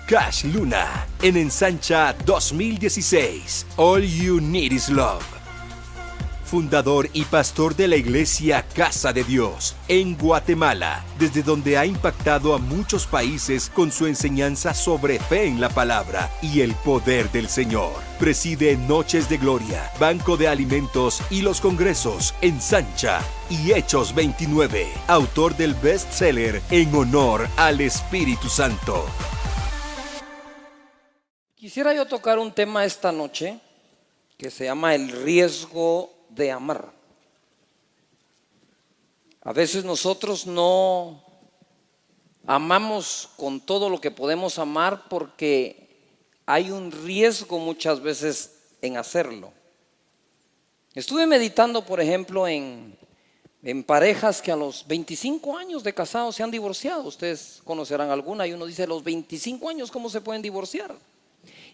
Cash Luna en Ensancha 2016. All You Need Is Love. Fundador y pastor de la iglesia Casa de Dios en Guatemala, desde donde ha impactado a muchos países con su enseñanza sobre fe en la palabra y el poder del Señor. Preside Noches de Gloria, Banco de Alimentos y los Congresos Ensancha y Hechos 29. Autor del bestseller En Honor al Espíritu Santo. Quisiera yo tocar un tema esta noche que se llama el riesgo de amar. A veces nosotros no amamos con todo lo que podemos amar porque hay un riesgo muchas veces en hacerlo. Estuve meditando, por ejemplo, en parejas que a los 25 años de casados se han divorciado. Ustedes conocerán alguna y uno dice, a los 25 años, ¿cómo se pueden divorciar?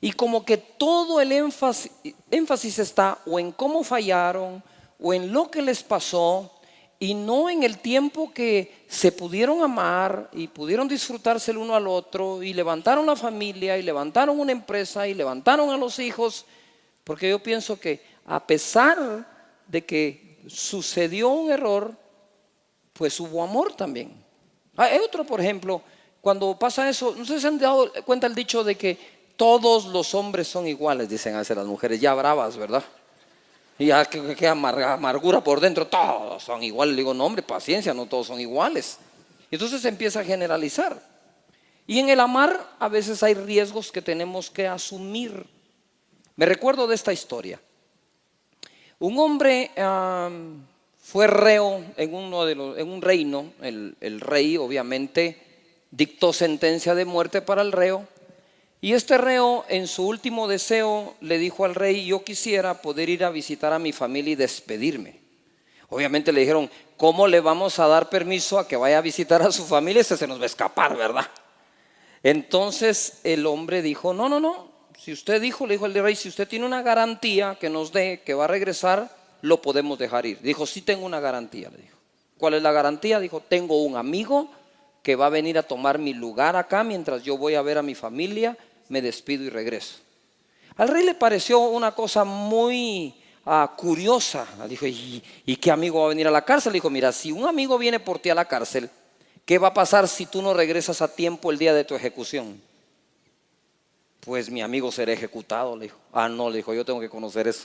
Y como que todo el énfasis está o en cómo fallaron o en lo que les pasó y no en el tiempo que se pudieron amar y pudieron disfrutarse el uno al otro y levantaron la familia y levantaron una empresa y levantaron a los hijos. Porque yo pienso que a pesar de que sucedió un error, pues hubo amor también. Hay otro, por ejemplo, cuando pasa eso, no sé si se han dado cuenta el dicho de que todos los hombres son iguales, dicen a veces las mujeres, ya bravas, ¿verdad? Y ya que amargura por dentro, todos son iguales. Le digo, no hombre, paciencia, no todos son iguales. Y entonces se empieza a generalizar. Y en el amar a veces hay riesgos que tenemos que asumir. Me recuerdo de esta historia. Un hombre fue reo en un reino. El rey obviamente dictó sentencia de muerte para el reo. Y este reo en su último deseo le dijo al rey, yo quisiera poder ir a visitar a mi familia y despedirme. Obviamente le dijeron, ¿cómo le vamos a dar permiso a que vaya a visitar a su familia? Este se nos va a escapar, ¿verdad? Entonces el hombre dijo, no, si usted dijo, le dijo el rey, si usted tiene una garantía que nos dé que va a regresar, lo podemos dejar ir. Dijo, sí tengo una garantía, le dijo. ¿Cuál es la garantía? Dijo, tengo un amigo que va a venir a tomar mi lugar acá mientras yo voy a ver a mi familia. Me despido y regreso. Al rey le pareció una cosa muy curiosa. Dijo, ¿y qué amigo va a venir a la cárcel? Dijo, mira, si un amigo viene por ti a la cárcel, ¿qué va a pasar si tú no regresas a tiempo el día de tu ejecución? Pues mi amigo será ejecutado, le dijo. No, le dijo, yo tengo que conocer eso.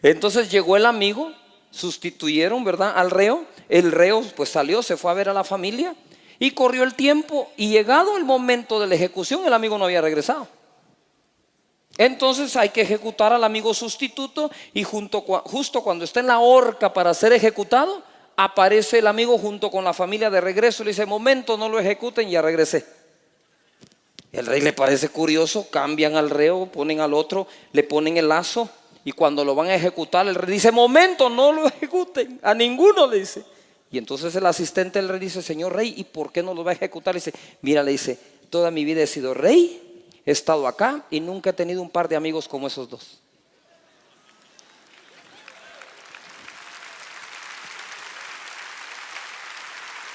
Entonces llegó el amigo, sustituyeron, ¿verdad?, al reo. El reo pues salió, se fue a ver a la familia. Y corrió el tiempo y llegado el momento de la ejecución, el amigo no había regresado. Entonces hay que ejecutar al amigo sustituto y justo cuando está en la horca para ser ejecutado, aparece el amigo junto con la familia de regreso y le dice, momento, no lo ejecuten, ya regresé. El rey le parece curioso, cambian al reo, ponen al otro, le ponen el lazo y cuando lo van a ejecutar, el rey dice, momento, no lo ejecuten, a ninguno, le dice. Y entonces el asistente del rey dice, señor rey, ¿y por qué no lo va a ejecutar? Le dice, mira, le dice, toda mi vida he sido rey, he estado acá y nunca he tenido un par de amigos como esos dos.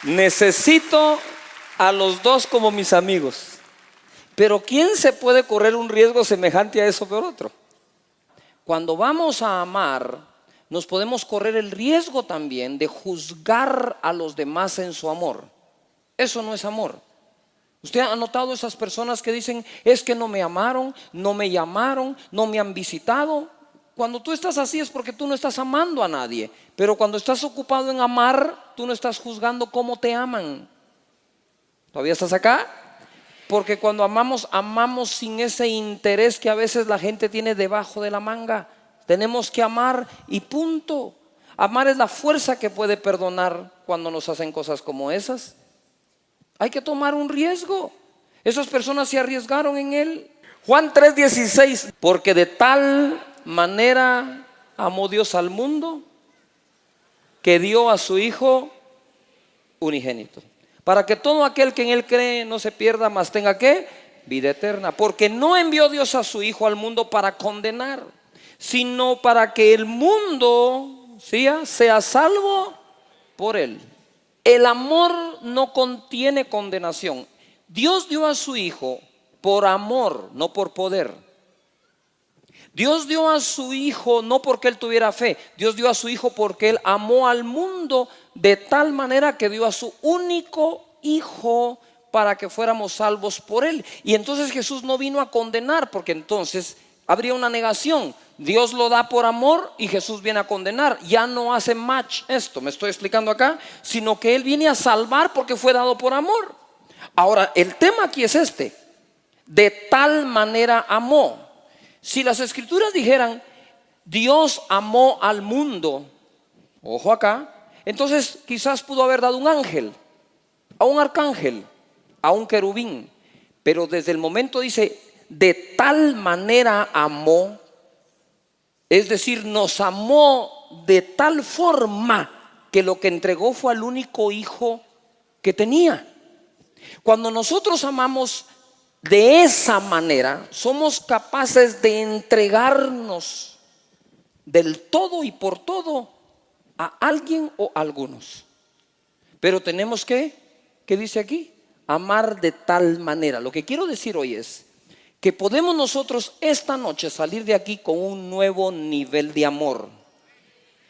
Necesito a los dos como mis amigos. Pero ¿quién se puede correr un riesgo semejante a eso por otro? Cuando vamos a amar, nos podemos correr el riesgo también de juzgar a los demás en su amor. Eso no es amor. ¿Usted ha notado esas personas que dicen, es que no me amaron, no me llamaron, no me han visitado? Cuando tú estás así es porque tú no estás amando a nadie. Pero cuando estás ocupado en amar, tú no estás juzgando cómo te aman. ¿Todavía estás acá? Porque cuando amamos, amamos sin ese interés que a veces la gente tiene debajo de la manga. Tenemos que amar y punto. Amar es la fuerza que puede perdonar cuando nos hacen cosas como esas. Hay que tomar un riesgo. Esas personas se arriesgaron en él. Juan 3:16, porque de tal manera amó Dios al mundo que dio a su Hijo unigénito, para que todo aquel que en él cree no se pierda, mas tenga ¿qué? Vida eterna. Porque no envió Dios a su Hijo al mundo para condenar, sino para que el mundo sea salvo por él. El amor no contiene condenación. Dios dio a su Hijo por amor, no por poder. Dios dio a su Hijo no porque Él tuviera fe. Dios dio a su Hijo porque Él amó al mundo de tal manera que dio a su único Hijo para que fuéramos salvos por Él. Y entonces Jesús no vino a condenar, porque entonces habría una negación. Dios lo da por amor y Jesús viene a condenar. Ya no hace match esto, me estoy explicando acá, sino que Él viene a salvar porque fue dado por amor. Ahora, el tema aquí es este: de tal manera amó. Si las escrituras dijeran Dios amó al mundo, ojo acá, entonces quizás pudo haber dado un ángel, a un arcángel, a un querubín. Pero desde el momento dice de tal manera amó, es decir, nos amó de tal forma que lo que entregó fue al único Hijo que tenía. Cuando nosotros amamos de esa manera, somos capaces de entregarnos del todo y por todo a alguien o a algunos. Pero tenemos que, ¿qué dice aquí? Amar de tal manera. Lo que quiero decir hoy es que podemos nosotros esta noche salir de aquí con un nuevo nivel de amor.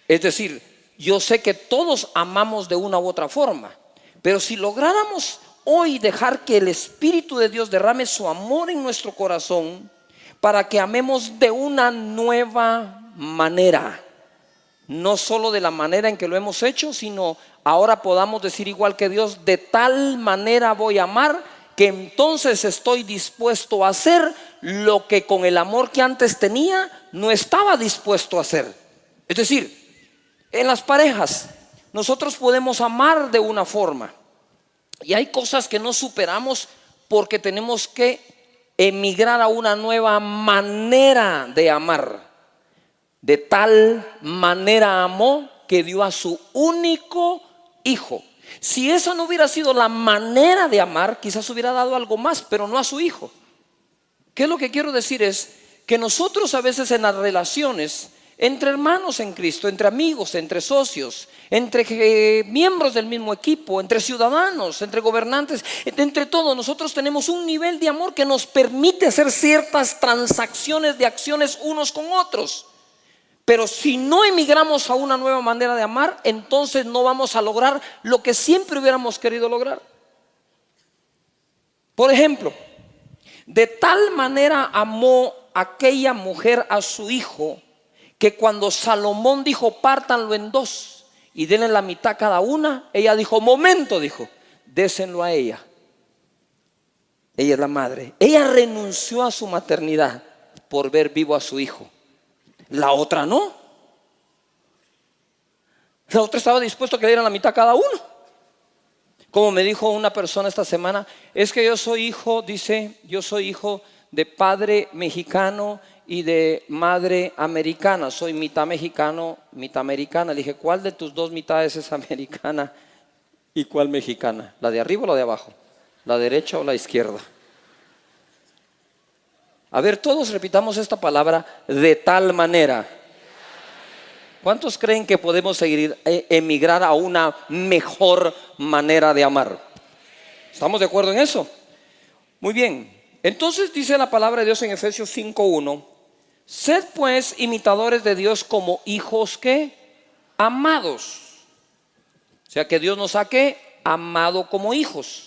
Es decir, yo sé que todos amamos de una u otra forma, pero si lográramos hoy dejar que el Espíritu de Dios derrame su amor en nuestro corazón para que amemos de una nueva manera, no solo de la manera en que lo hemos hecho, sino ahora podamos decir igual que Dios: de tal manera voy a amar que entonces estoy dispuesto a hacer lo que con el amor que antes tenía no estaba dispuesto a hacer. Es decir, en las parejas nosotros podemos amar de una forma, y hay cosas que no superamos porque tenemos que emigrar a una nueva manera de amar. De tal manera amó que dio a su único Hijo. Si esa no hubiera sido la manera de amar, quizás hubiera dado algo más, pero no a su Hijo. ¿Qué es lo que quiero decir? Es que nosotros a veces en las relaciones entre hermanos en Cristo, entre amigos, entre socios, entre miembros del mismo equipo, entre ciudadanos, entre gobernantes, entre todos, nosotros tenemos un nivel de amor que nos permite hacer ciertas transacciones de acciones unos con otros. Pero si no emigramos a una nueva manera de amar, entonces no vamos a lograr lo que siempre hubiéramos querido lograr. Por ejemplo, de tal manera amó aquella mujer a su hijo, que cuando Salomón dijo pártanlo en dos y denle la mitad cada una, ella dijo momento, dijo, désenlo a ella. Ella es la madre. Ella renunció a su maternidad por ver vivo a su hijo. La otra no. La otra estaba dispuesta a que le dieran la mitad cada uno. Como me dijo una persona esta semana, es que yo soy hijo, dice, yo soy hijo de padre mexicano y de madre americana. Soy mitad mexicano, mitad americana. Le dije, ¿cuál de tus dos mitades es americana y cuál mexicana? ¿La de arriba o la de abajo? ¿La derecha o la izquierda? A ver, todos repitamos esta palabra: de tal manera. ¿Cuántos creen que podemos emigrar a una mejor manera de amar? ¿Estamos de acuerdo en eso? Muy bien. Entonces dice la palabra de Dios en Efesios 5:1: sed pues imitadores de Dios como hijos que amados. O sea que Dios nos ha amado como hijos.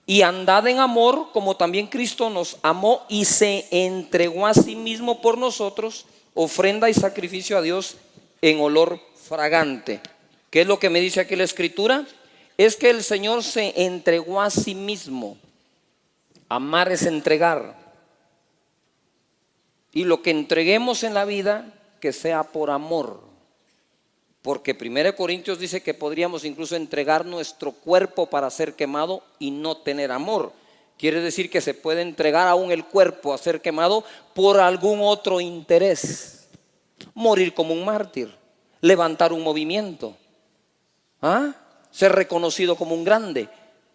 Y andad en amor como también Cristo nos amó y se entregó a sí mismo por nosotros, ofrenda y sacrificio a Dios en olor fragante. ¿Qué es lo que me dice aquí la Escritura? Es que el Señor se entregó a sí mismo. Amar es entregar. Y lo que entreguemos en la vida, que sea por amor. Porque 1 Corintios dice que podríamos incluso entregar nuestro cuerpo para ser quemado y no tener amor. Quiere decir que se puede entregar aún el cuerpo a ser quemado por algún otro interés. Morir como un mártir, levantar un movimiento, ser reconocido como un grande,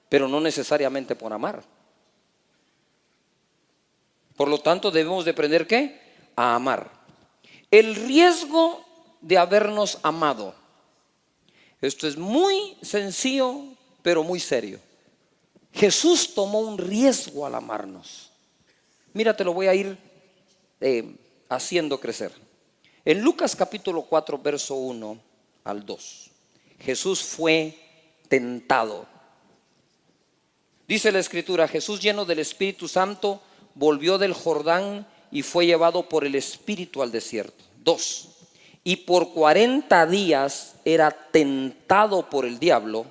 pero no necesariamente por amar. Por lo tanto, debemos de aprender ¿qué? A amar. El riesgo de habernos amado. Esto es muy sencillo, pero muy serio. Jesús tomó un riesgo al amarnos. Mira, te lo voy a ir haciendo crecer. En Lucas capítulo 4, verso 1 al 2, Jesús fue tentado. Dice la Escritura: Jesús, lleno del Espíritu Santo, volvió del Jordán y fue llevado por el Espíritu al desierto. 2. Y por 40 días era tentado por el diablo,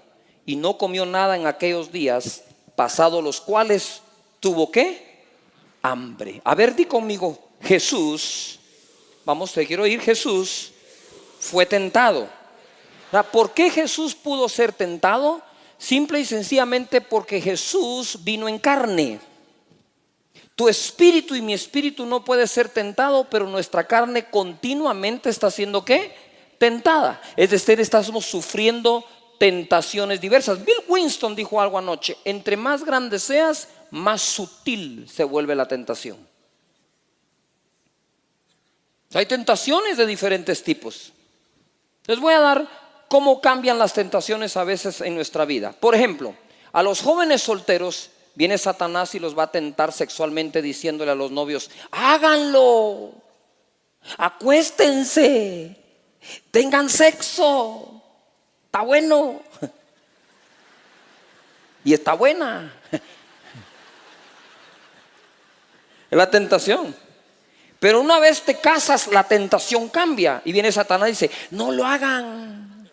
y no comió nada en aquellos días, pasados los cuales tuvo ¿qué? Hambre. A ver, di conmigo: Jesús, vamos, te quiero oír. Jesús fue tentado. ¿Por qué Jesús pudo ser tentado? Simple y sencillamente porque Jesús vino en carne. Tu espíritu y mi espíritu no puede ser tentado, pero nuestra carne continuamente está siendo ¿qué? Tentada. Es decir, estamos sufriendo tentaciones diversas. Bill Winston dijo algo anoche: entre más grande seas, más sutil se vuelve la tentación. Hay tentaciones de diferentes tipos. Les voy a dar cómo cambian las tentaciones a veces en nuestra vida. Por ejemplo, a los jóvenes solteros viene Satanás y los va a tentar sexualmente, diciéndole a los novios: háganlo, acuéstense, tengan sexo, está bueno y está buena. Es la tentación. Pero una vez te casas, la tentación cambia y viene Satanás y dice: no lo hagan,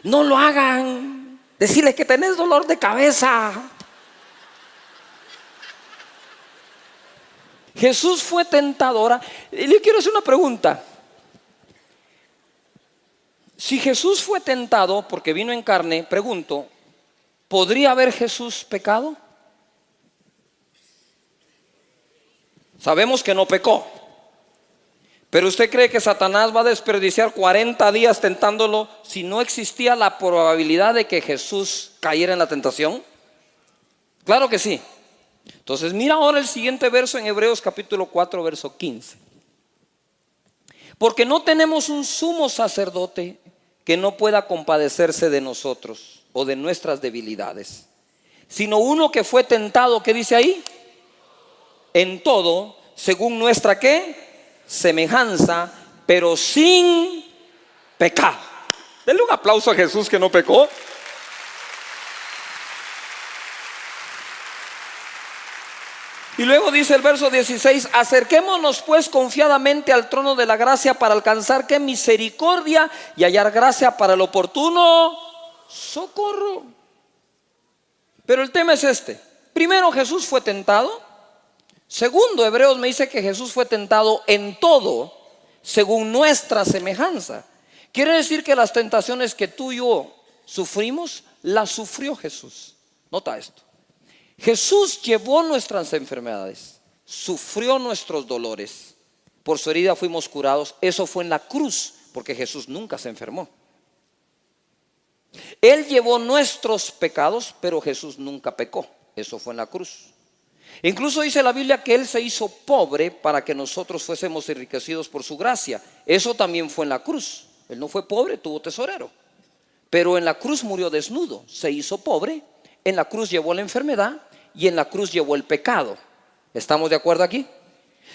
no lo hagan. Decirles que tenés dolor de cabeza. Jesús fue tentadora. Y le quiero hacer una pregunta. Si Jesús fue tentado porque vino en carne, pregunto, ¿podría haber Jesús pecado? Sabemos que no pecó. Pero ¿usted cree que Satanás va a desperdiciar 40 días tentándolo si no existía la probabilidad de que Jesús cayera en la tentación? Claro que sí. Entonces mira ahora el siguiente verso en Hebreos capítulo 4, verso 15. Porque no tenemos un sumo sacerdote que no pueda compadecerse de nosotros o de nuestras debilidades, sino uno que fue tentado, ¿qué dice ahí? En todo, según nuestra ¿qué? Semejanza, pero sin pecado. Denle un aplauso a Jesús que no pecó. Y luego dice el verso 16: acerquémonos pues confiadamente al trono de la gracia para alcanzar ¿qué? Misericordia y hallar gracia para el oportuno socorro. Pero el tema es este. Primero, Jesús fue tentado. Segundo, Hebreos me dice que Jesús fue tentado en todo según nuestra semejanza. Quiere decir que las tentaciones que tú y yo sufrimos, las sufrió Jesús. Nota esto: Jesús llevó nuestras enfermedades, sufrió nuestros dolores, por su herida fuimos curados. Eso fue en la cruz, porque Jesús nunca se enfermó. Él llevó nuestros pecados, pero Jesús nunca pecó. Eso fue en la cruz. Incluso dice la Biblia que Él se hizo pobre para que nosotros fuésemos enriquecidos por su gracia. Eso también fue en la cruz. Él no fue pobre, tuvo tesorero. Pero en la cruz murió desnudo, se hizo pobre. En la cruz llevó la enfermedad y en la cruz llevó el pecado. ¿Estamos de acuerdo aquí?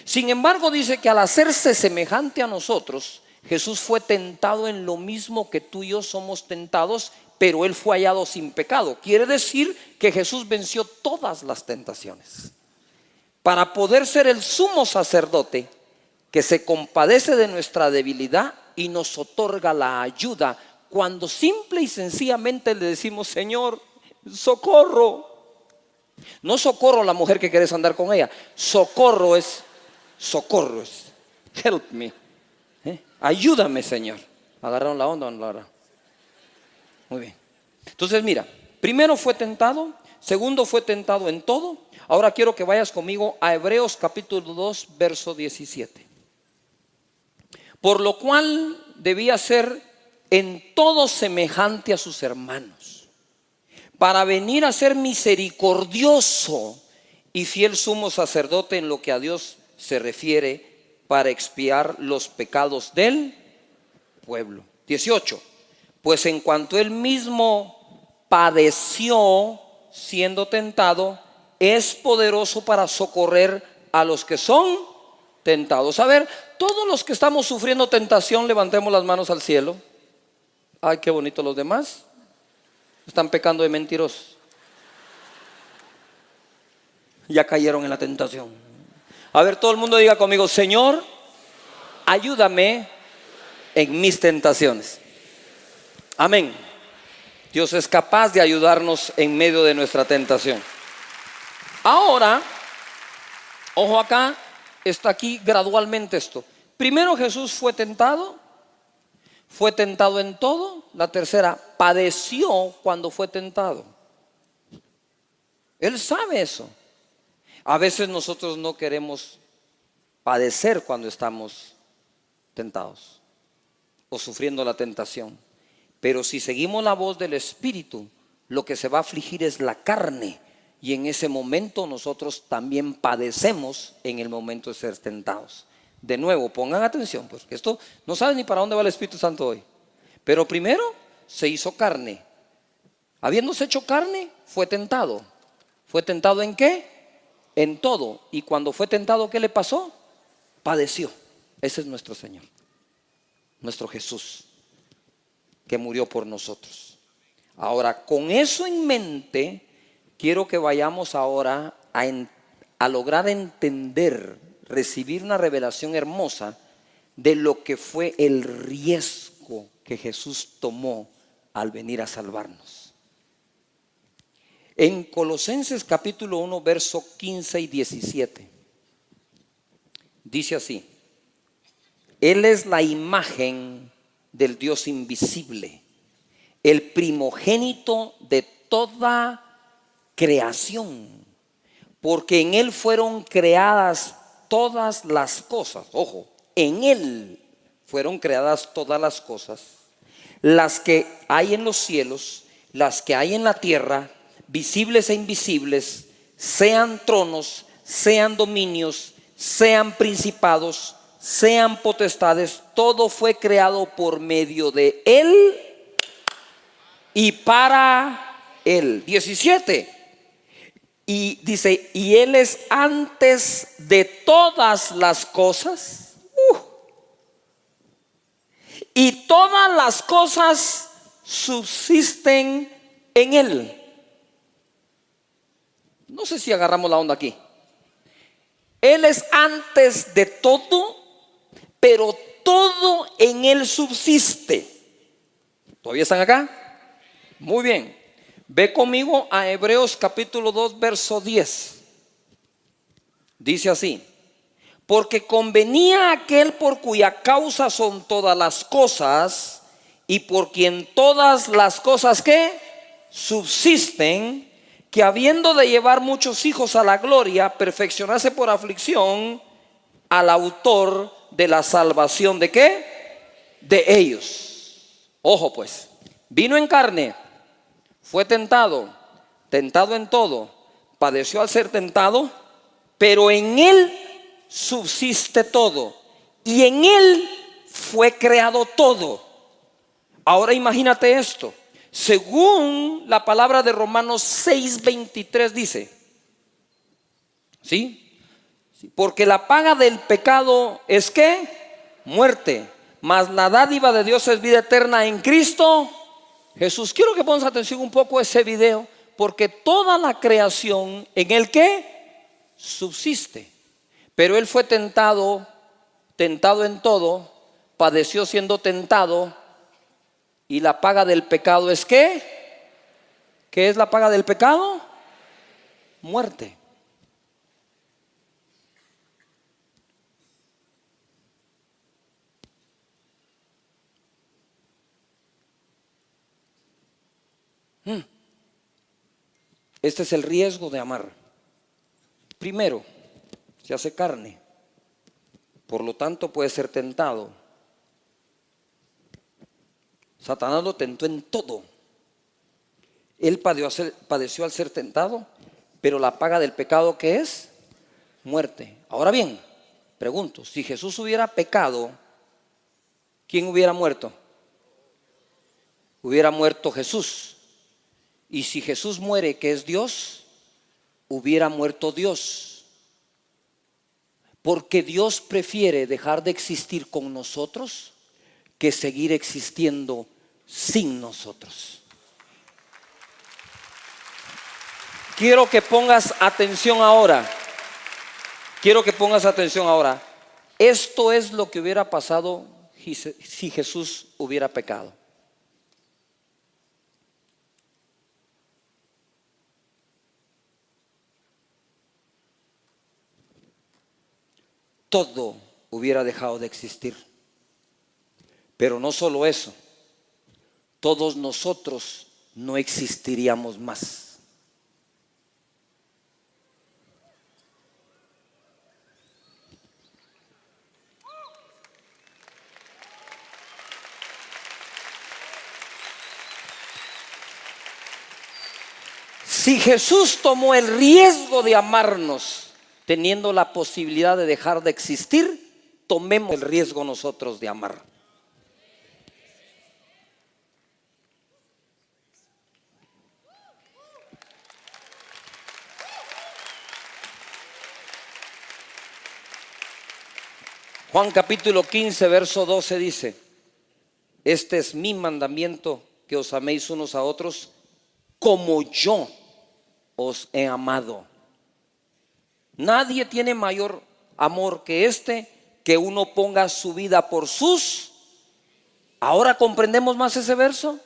Sin embargo, dice que al hacerse semejante a nosotros, Jesús fue tentado en lo mismo que tú y yo somos tentados, pero Él fue hallado sin pecado. Quiere decir que Jesús venció todas las tentaciones para poder ser el sumo sacerdote que se compadece de nuestra debilidad y nos otorga la ayuda cuando simple y sencillamente le decimos: Señor, socorro. No socorro a la mujer que quieres andar con ella. Socorro es help me. Ayúdame, Señor. ¿Agarraron la onda o no la agarraron? Muy bien. Entonces mira, primero fue tentado, segundo fue tentado en todo. Ahora quiero que vayas conmigo a Hebreos capítulo 2, verso 17. Por lo cual debía ser en todo semejante a sus hermanos, para venir a ser misericordioso y fiel sumo sacerdote en lo que a Dios se refiere, para expiar los pecados del pueblo. 18. Pues en cuanto Él mismo padeció siendo tentado, es poderoso para socorrer a los que son tentados. A ver, todos los que estamos sufriendo tentación, levantemos las manos al cielo. Ay, qué bonito. Los demás están pecando de mentirosos. Ya cayeron en la tentación. A ver, todo el mundo diga conmigo: Señor, ayúdame en mis tentaciones. Amén. Dios es capaz de ayudarnos en medio de nuestra tentación. Ahora, ojo acá, está aquí gradualmente esto. Primero Jesús fue tentado en todo. La tercera, padeció cuando fue tentado. Él sabe eso. A veces nosotros no queremos padecer cuando estamos tentados o sufriendo la tentación. Pero si seguimos la voz del Espíritu, lo que se va a afligir es la carne. Y en ese momento nosotros también padecemos en el momento de ser tentados. De nuevo, pongan atención, porque esto no saben ni para dónde va el Espíritu Santo hoy. Pero primero se hizo carne. Habiéndose hecho carne, fue tentado. ¿Fue tentado en qué? En todo. Y cuando fue tentado, ¿qué le pasó? Padeció. Ese es nuestro Señor, nuestro Jesús, que murió por nosotros. Ahora, con eso en mente, quiero que vayamos ahora a lograr entender, recibir una revelación hermosa de lo que fue el riesgo que Jesús tomó al venir a salvarnos. En Colosenses capítulo 1, verso 15 y 17, dice así: Él es la imagen del Dios invisible, el primogénito de toda creación, porque en Él fueron creadas todas las cosas. Ojo, en Él fueron creadas todas las cosas, las que hay en los cielos, las que hay en la tierra, visibles e invisibles, sean tronos, sean dominios, sean principados, sean potestades. Todo fue creado por medio de Él y para Él. 17. Y dice: y Él es antes de todas las cosas. Y todas las cosas subsisten en Él. No sé si agarramos la onda aquí. Él es antes de todo, pero todo en Él subsiste. ¿Todavía están acá? Muy bien. Ve conmigo a Hebreos capítulo 2, verso 10. Dice así: porque convenía a aquel por cuya causa son todas las cosas, y por quien todas las cosas ¿qué? Subsisten, que habiendo de llevar muchos hijos a la gloria, perfeccionase por aflicción al autor de la salvación. ¿De qué? De ellos. Ojo pues, vino en carne, fue tentado, tentado en todo, padeció al ser tentado, pero en Él subsiste todo, y en Él fue creado todo. Ahora imagínate esto. Según la palabra de Romanos 6:23 dice, ¿sí? Porque la paga del pecado es ¿qué? Muerte, mas la dádiva de Dios es vida eterna en Cristo Jesús. Quiero que pongas atención un poco a ese video, porque toda la creación en el que subsiste, pero Él fue tentado en todo, padeció siendo tentado, y la paga del pecado es ¿qué? ¿Qué es la paga del pecado? Muerte. Este es el riesgo de amar. Primero, se hace carne, por lo tanto puede ser tentado. Satanás lo tentó en todo. Él padeció al ser tentado, pero la paga del pecado ¿qué es? Muerte. Ahora bien, pregunto, si Jesús hubiera pecado, ¿quién hubiera muerto? Hubiera muerto Jesús. Y si Jesús muere, que es Dios, hubiera muerto Dios, porque Dios prefiere dejar de existir con nosotros que seguir existiendo sin nosotros. Quiero que pongas atención ahora. Quiero que pongas atención ahora. Esto es lo que hubiera pasado si Jesús hubiera pecado. Todo hubiera dejado de existir. Pero no solo eso, todos nosotros no existiríamos más. Si Jesús tomó el riesgo de amarnos, teniendo la posibilidad de dejar de existir, tomemos el riesgo nosotros de amar. Juan capítulo 15, verso 12 dice: este es mi mandamiento, que os améis unos a otros como yo os he amado. Nadie tiene mayor amor que este, que uno ponga su vida por sus. Ahora comprendemos más ese verso.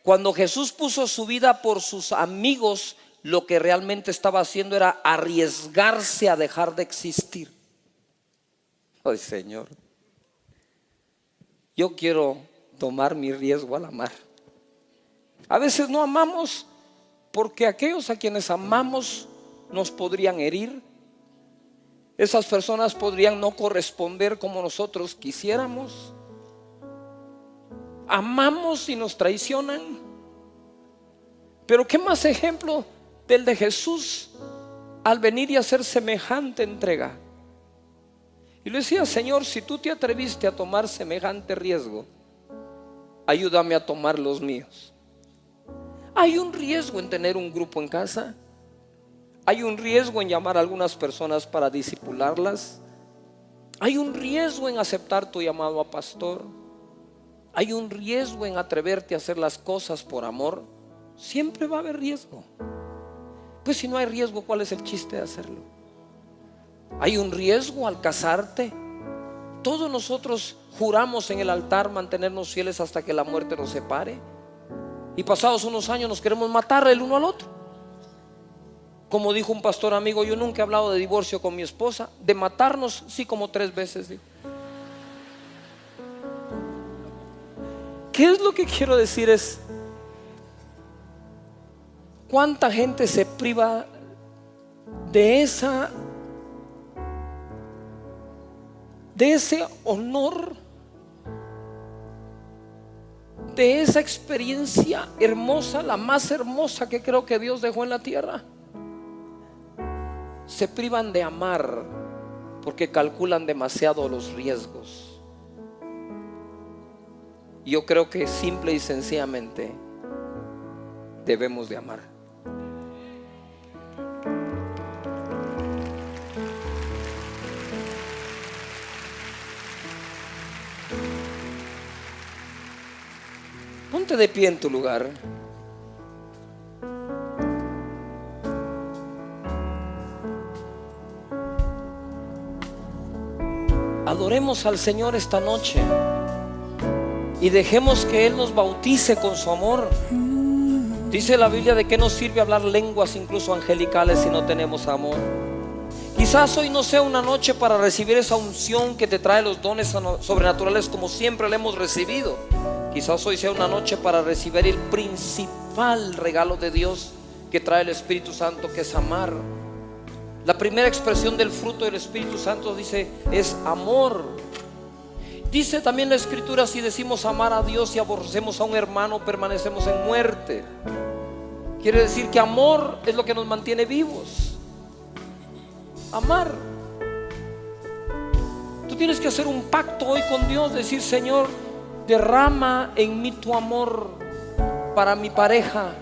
Cuando Jesús puso su vida por sus amigos, lo que realmente estaba haciendo era arriesgarse a dejar de existir. Ay, Señor, yo quiero tomar mi riesgo al amar. A veces no amamos porque aquellos a quienes amamos nos podrían herir. Esas personas podrían no corresponder como nosotros quisiéramos. Amamos y nos traicionan. Pero qué más ejemplo del de Jesús al venir y hacer semejante entrega. Y le decía: Señor, si tú te atreviste a tomar semejante riesgo, ayúdame a tomar los míos. Hay un riesgo en tener un grupo en casa. Hay un riesgo en llamar a algunas personas para discipularlas. Hay un riesgo en aceptar tu llamado a pastor. Hay un riesgo en atreverte a hacer las cosas por amor. Siempre va a haber riesgo. Pues si no hay riesgo, ¿cuál es el chiste de hacerlo? Hay un riesgo al casarte. Todos nosotros juramos en el altar mantenernos fieles hasta que la muerte nos separe. Y pasados unos años nos queremos matar el uno al otro. Como dijo un pastor amigo: yo nunca he hablado de divorcio con mi esposa. De matarnos sí, como 3 veces. ¿Qué es lo que quiero decir? Es cuánta gente se priva de ese honor, de esa experiencia hermosa, la más hermosa que creo que Dios dejó en la tierra. Se privan de amar porque calculan demasiado los riesgos. Yo creo que simple y sencillamente debemos de amar. Ponte de pie en tu lugar. Adoremos al Señor esta noche y dejemos que Él nos bautice con su amor. Dice la Biblia: ¿de qué nos sirve hablar lenguas incluso angelicales si no tenemos amor? Quizás hoy no sea una noche para recibir esa unción que te trae los dones sobrenaturales como siempre la hemos recibido. Quizás hoy sea una noche para recibir el principal regalo de Dios que trae el Espíritu Santo, que es amar. La primera expresión del fruto del Espíritu Santo, dice, es amor. Dice también la Escritura: si decimos amar a Dios y aborrecemos a un hermano, permanecemos en muerte. Quiere decir que amor es lo que nos mantiene vivos. Amar. Tú tienes que hacer un pacto hoy con Dios, decir: Señor, derrama en mí tu amor para mi pareja,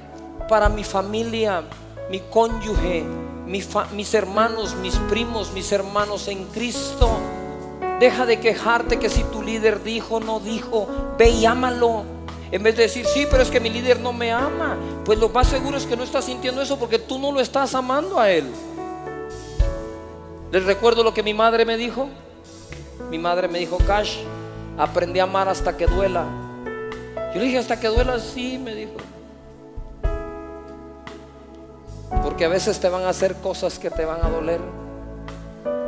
para mi familia, mi cónyuge, mis hermanos, mis primos, mis hermanos en Cristo, deja de quejarte que si tu líder dijo, no dijo. Ve y ámalo. En vez de decir, sí, pero es que mi líder no me ama, pues lo más seguro es que no estás sintiendo eso porque tú no lo estás amando a él. Les recuerdo lo que mi madre me dijo. Mi madre me dijo, Cash, aprendí a amar hasta que duela. Yo le dije, ¿hasta que duela? Sí, me dijo. Porque a veces te van a hacer cosas que te van a doler,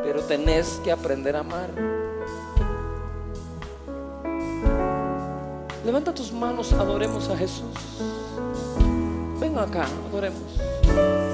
pero tenés que aprender a amar. Levanta tus manos, adoremos a Jesús. Ven acá, adoremos.